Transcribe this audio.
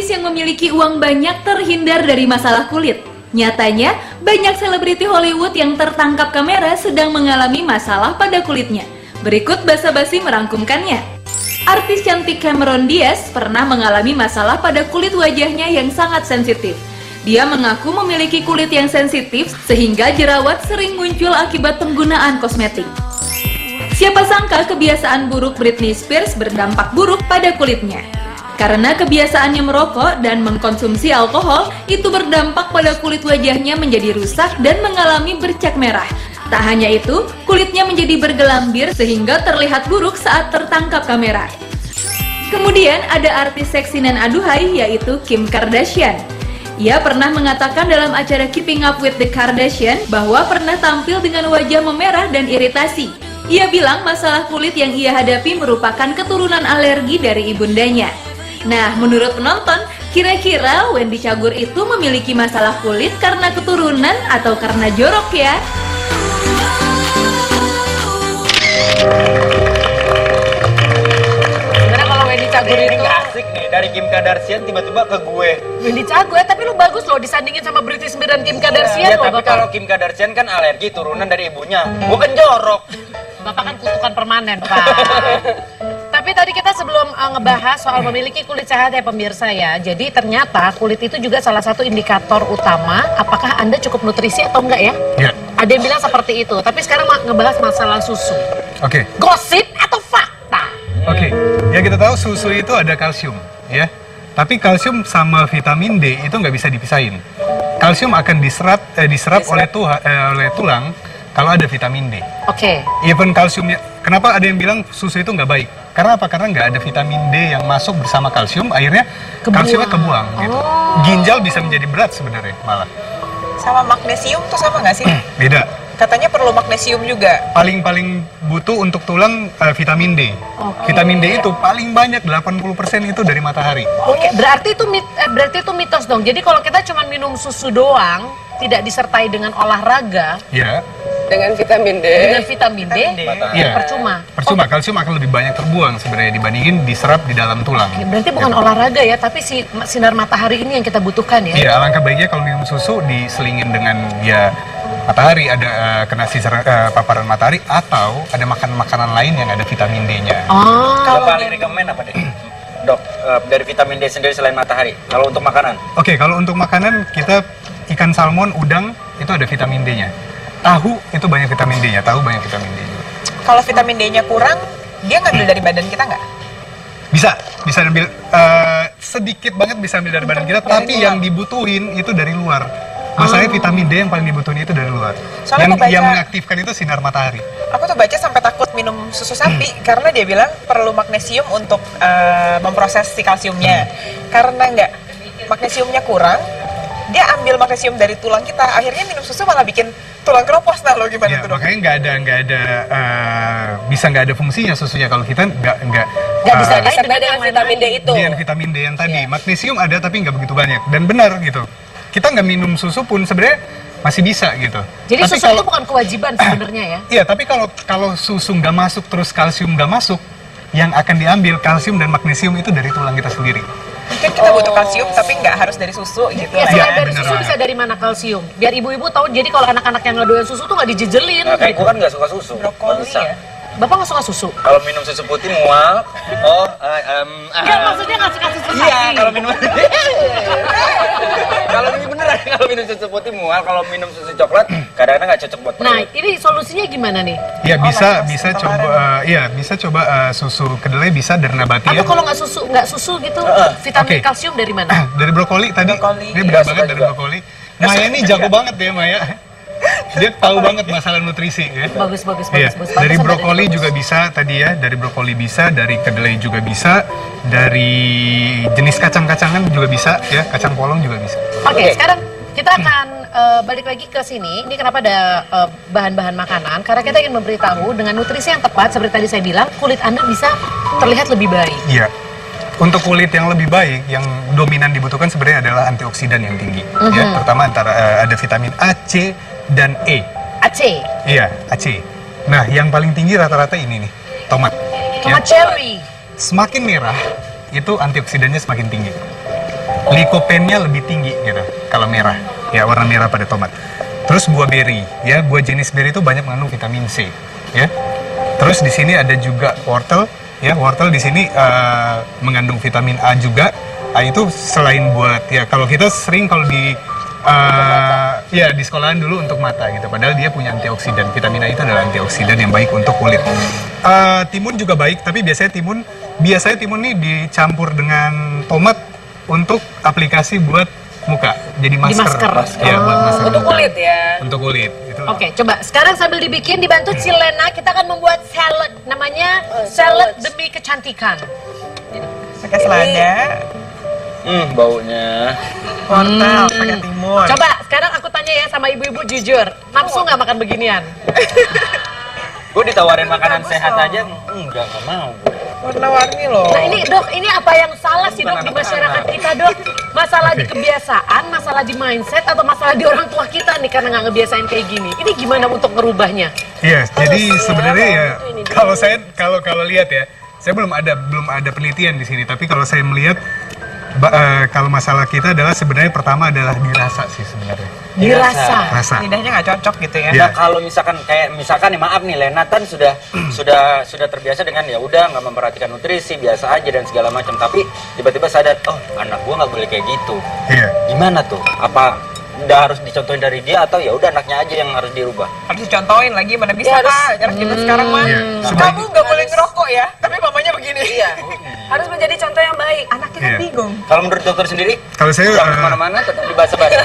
Artis yang memiliki uang banyak terhindar dari masalah kulit. Nyatanya, banyak selebriti Hollywood yang tertangkap kamera sedang mengalami masalah pada kulitnya. Berikut basa-basi merangkumkannya. Artis cantik Cameron Diaz pernah mengalami masalah pada kulit wajahnya yang sangat sensitif. Dia mengaku memiliki kulit yang sensitif sehingga jerawat sering muncul akibat penggunaan kosmetik. Siapa sangka kebiasaan buruk Britney Spears berdampak buruk pada kulitnya. Karena kebiasaannya merokok dan mengkonsumsi alkohol, itu berdampak pada kulit wajahnya menjadi rusak dan mengalami bercak merah. Tak hanya itu, kulitnya menjadi bergelambir sehingga terlihat buruk saat tertangkap kamera. Kemudian ada artis seksi dan aduhai yaitu Kim Kardashian. Ia pernah mengatakan dalam acara Keeping Up with the Kardashian bahwa pernah tampil dengan wajah memerah dan iritasi. Ia bilang masalah kulit yang ia hadapi merupakan keturunan alergi dari ibundanya. Nah, menurut penonton, kira-kira Wendy Cagur itu memiliki masalah kulit karena keturunan atau karena jorok ya? Sebenarnya kalau Wendy Cagur ini itu nggak asik nih, dari Kim Kardashian tiba-tiba ke gue. Wendy Cagur, tapi lu bagus loh disandingin sama Britney Spears dan Kim Kardashian Ya, loh, tapi Bapak. kalau Kim Kardashian kan alergi turunan dari ibunya, bukan jorok. Bapak kan kutukan permanen, Pak. Tapi tadi kita sebelum ngebahas soal memiliki kulit sehat ya pemirsa ya. Jadi ternyata kulit itu juga salah satu indikator utama apakah Anda cukup nutrisi atau enggak ya? Ya. Ada yang bilang seperti itu. Tapi sekarang ngebahas masalah susu. Oke. Gosip atau fakta? Oke. Ya kita tahu susu itu ada kalsium, ya. Tapi kalsium sama vitamin D itu nggak bisa dipisahin. Kalsium akan diserap oleh tulang kalau ada vitamin D. Oke. Even kalsiumnya, kenapa ada yang bilang susu itu nggak baik? Karena apa? Karena nggak ada vitamin D yang masuk bersama kalsium, akhirnya kalsiumnya kebuang. Gitu. Ginjal bisa menjadi berat sebenarnya malah. Sama magnesium tuh sama nggak sih? Beda. Katanya perlu magnesium juga. Paling butuh untuk tulang vitamin D. Vitamin D itu paling banyak 80% itu dari matahari. Oke, berarti itu mitos dong. Jadi kalau kita cuma minum susu doang, tidak disertai dengan olahraga, Ya. Dengan vitamin D. dengan vitamin D, Iya. percuma. Percuma, kalsium akan lebih banyak terbuang sebenarnya dibandingin diserap di dalam tulang. Oke, berarti bukan olahraga ya, tapi sinar matahari ini yang kita butuhkan ya. Iya, alangkah baiknya kalau minum susu diselingin dengan ya matahari, ada kena paparan matahari atau ada makanan lain yang ada vitamin D-nya. Oh. Kalau paling rekomen apa deh? Dok, dari vitamin D sendiri selain matahari. Kalau untuk makanan? Oke, kalau untuk makanan kita ikan salmon, udang itu ada vitamin D-nya. Tahu itu banyak vitamin D-nya, tahu banyak vitamin D juga. Kalau vitamin D-nya kurang, dia ngambil dari badan kita nggak? Bisa ambil sedikit banget bisa ambil dari badan kita, tapi yang dibutuhin itu dari luar. Masalahnya vitamin D yang paling dibutuhin itu dari luar. Soalnya Yang mengaktifkan itu sinar matahari. Aku tuh baca sampai takut minum susu sapi karena dia bilang perlu magnesium untuk memproses si kalsiumnya. Karena nggak magnesiumnya kurang, dia ambil magnesium dari tulang kita. Akhirnya minum susu malah bikin tulang keropos. Nah, lo gimana Ya, tuh, Dok? makanya nggak ada fungsinya susunya kalau kita nggak bisa disertai dengan vitamin D itu. dengan vitamin D yang tadi. Magnesium ada tapi nggak begitu banyak, dan benar gitu. Kita nggak minum susu pun sebenarnya masih bisa gitu. Jadi Tapi susu itu bukan kewajiban sebenarnya ya. Iya, tapi kalau susu nggak masuk terus kalsium nggak masuk, yang akan diambil kalsium dan magnesium itu dari tulang kita sendiri. Mungkin kita butuh kalsium tapi nggak harus dari susu gitu. Ya, lah. selain Iya, dari bener susu banget. bisa dari mana kalsium? Biar ibu-ibu tahu, jadi kalau anak-anak yang nggak doyan susu tuh nggak dijejelin. Nah, kayak gue kan nggak suka susu. Brokoli Bisa. ya. Bapak nggak suka susu? Kalau minum susu putih mual. Enggak, maksudnya nggak suka susu Iya, sapi. kalau minum kalau ini beneran, kalau minum susu putih mual, kalau minum susu coklat kadang-kadang nggak cocok buat Nah, perut. ini solusinya gimana nih? Ya bisa laktose bisa coba susu kedelai bisa dari nabati Atau ya. kalau nggak susu gitu, vitamin Oke. kalsium dari mana? Dari brokoli tadi. Brokoli. Dia Iya, benar banget suka dari juga. brokoli. Maya ini jago banget ya, Maya. Dia tahu banget masalah nutrisi ya. Bagus. Iya. Dari Bagus, brokoli bagus. juga bisa tadi ya, dari brokoli bisa, dari kedelai juga bisa, dari jenis kacang-kacangan juga bisa ya, kacang polong juga bisa. Oke, sekarang kita akan balik lagi ke sini. Ini kenapa ada bahan-bahan makanan? Karena kita ingin memberitahu dengan nutrisi yang tepat, seperti tadi saya bilang, kulit Anda bisa terlihat lebih baik. Iya. Untuk kulit yang lebih baik, yang dominan dibutuhkan sebenarnya adalah antioksidan yang tinggi. Ya, pertama ada vitamin A, C, dan E. AC, Iya, AC. Nah, yang paling tinggi rata-rata ini nih, tomat. tomat Ya. cherry. Semakin merah, itu antioksidannya semakin tinggi. likopennya lebih tinggi gitu kalau merah, ya warna merah pada tomat. Terus buah beri, ya buah jenis beri itu banyak mengandung vitamin C, ya. Terus di sini ada juga wortel, ya wortel di sini mengandung vitamin A juga. Itu selain buat ya kalau kita sering kalau di ya di sekolahan dulu untuk mata gitu, padahal dia punya antioksidan. Vitamin A itu adalah antioksidan yang baik untuk kulit. Timun juga baik, tapi biasanya timun nih dicampur dengan tomat untuk aplikasi buat muka, jadi masker. Ya, buat masker. Untuk kulit ya. Untuk kulit. Itu. Oke, coba sekarang sambil dibikin dibantu Cilena, kita akan membuat salad namanya salad demi kecantikan. Pakai selada, Baunya. wortel, pakai timun. Coba sekarang aku tanya ya sama ibu-ibu jujur, nafsu nggak makan beginian? Gue ditawarin makanan Bagus sehat dong. aja, enggak mau gue. Warna-warni loh. Nah ini dok, ini apa yang salah sih dok di masyarakat kita dok? Masalah di kebiasaan, masalah di mindset, atau masalah di orang tua kita nih karena nggak ngebiasain kayak gini? Ini gimana untuk ngerubahnya? Iya, jadi sebenarnya ya kalau lihat ya, saya belum ada penelitian di sini, tapi kalau saya melihat kalau masalah kita adalah sebenarnya pertama adalah dirasa sih sebenarnya. Dirasa. Rasa. Lidahnya nggak cocok gitu ya. Iya. Nah, kalau misalkan nih maaf nih Lenatan sudah terbiasa dengan ya udah nggak memperhatikan nutrisi biasa aja dan segala macam, tapi tiba-tiba sadar oh anak gua nggak boleh kayak gitu. Iya. Gimana tuh? Apa udah harus dicontohin dari dia atau ya udah anaknya aja yang harus dirubah? Harus dicontohin lagi, mana bisa Pak? Cara kita sekarang mah. Iya. Kamu nggak boleh ngerokok ya, tapi mamanya begini. Iya. Harus menjadi contoh yang baik. Anaknya kan Iya. bingung. Kalau menurut dokter sendiri, Kalau saya jangan kemana-mana tetap di bahasa-bahasa.